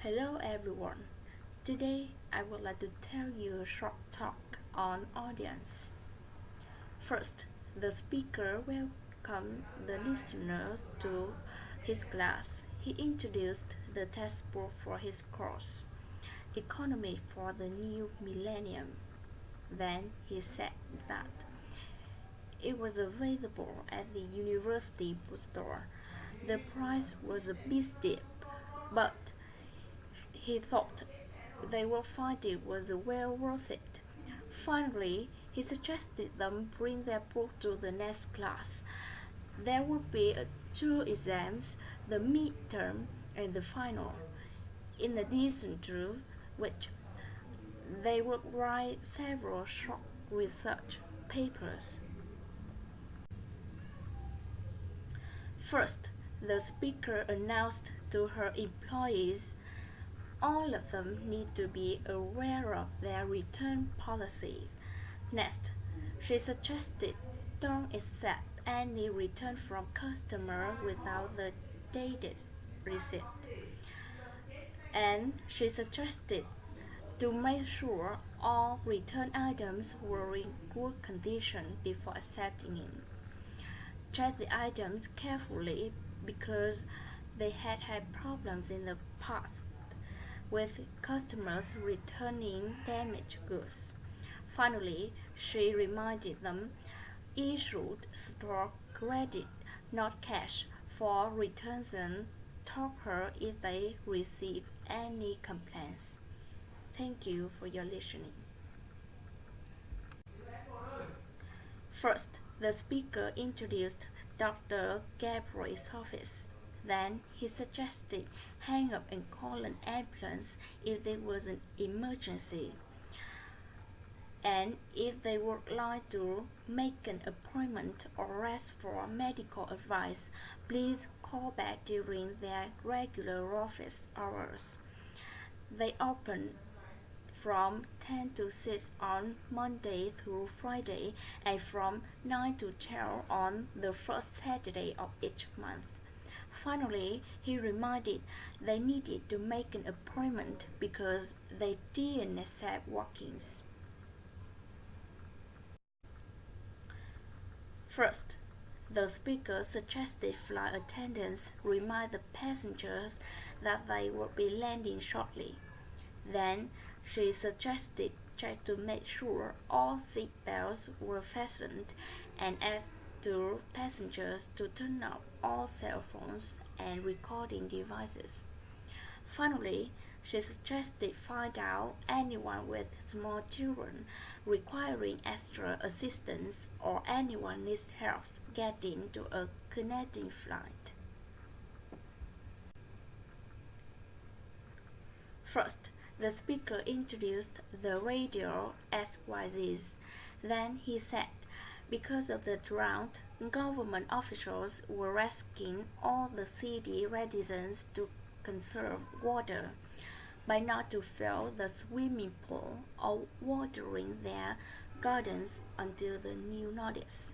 Hello everyone. Today I would like to tell you a short talk on audience. First, the speaker welcomed the listeners to his class. He introduced the textbook for his course, Economy for the New Millennium. Then he said that it was available at the university bookstore. The price was a bit steep, but he thought they would find it was well worth it. Finally, he suggested them bring their book to the next class. There would be two exams, the midterm and the final. In addition to which, they would write several short research papers. First, the speaker announced to her employees all of them need to be aware of their return policy. Next, she suggested don't accept any return from customer without the dated receipt. And she suggested to make sure all return items were in good condition before accepting it. Check the items carefully because they had problems in the past with customers returning damaged goods. Finally, she reminded them issued store credit, not cash, for returns and told her if they receive any complaints. Thank you for your listening. First, the speaker introduced Dr. Gabriel's office. Then he suggested hang up and call an ambulance if there was an emergency. And if they would like to make an appointment or ask for medical advice, please call back during their regular office hours. They open from 10 to 6 on Monday through Friday and from 9 to 12 on the first Saturday of each month. Finally, he reminded they needed to make an appointment because they didn't accept walk-ins. First, the speaker suggested flight attendants remind the passengers that they would be landing shortly. Then, she suggested check to make sure all seat belts were fastened and asked to passengers to turn off all cell phones and recording devices. Finally, she suggested find out anyone with small children requiring extra assistance or anyone needs help getting to a connecting flight. First, the speaker introduced the radio XYZs. Then he said, because of the drought, government officials were asking all the city residents to conserve water by not to fill the swimming pool or watering their gardens until the new notice.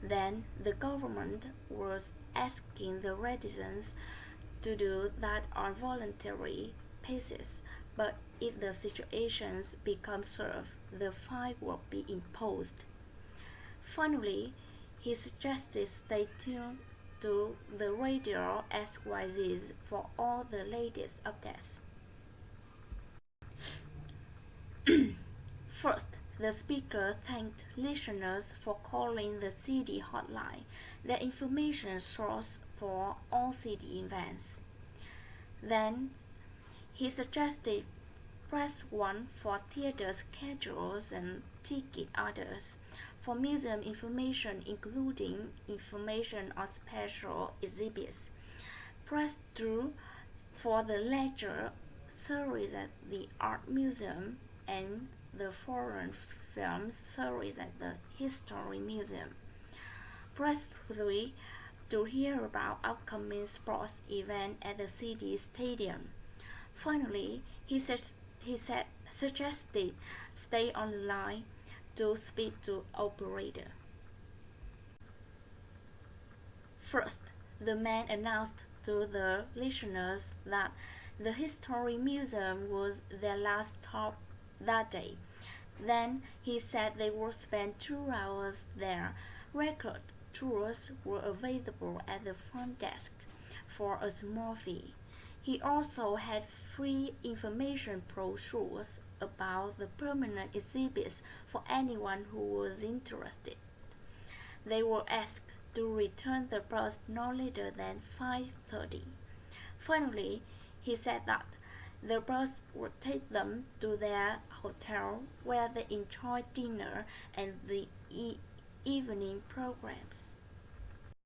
Then the government was asking the residents to do that on voluntary basis, but if the situations become severe, the fine will be imposed. Finally, he suggested stay tuned to the radio XYZs for all the latest updates. First, the speaker thanked listeners for calling the city hotline, the information source for all city events. Then, he suggested press 1 for theater schedules and ticket orders, for museum information including information on special exhibits. Press 2 for the lecture series at the Art Museum and the foreign films series at the History Museum. Press 3 to hear about upcoming sports events at the city stadium. Finally, he suggested stay on the line to speak to operator. First, the man announced to the listeners that The History Museum was their last stop that day. Then he said they would spend 2 hours there. Record tours were available at the front desk for a small fee. He also had free information brochures about the permanent exhibits for anyone who was interested. They were asked to return the bus no later than 5:30. Finally, he said that the bus would take them to their hotel where they enjoyed dinner and the evening programs.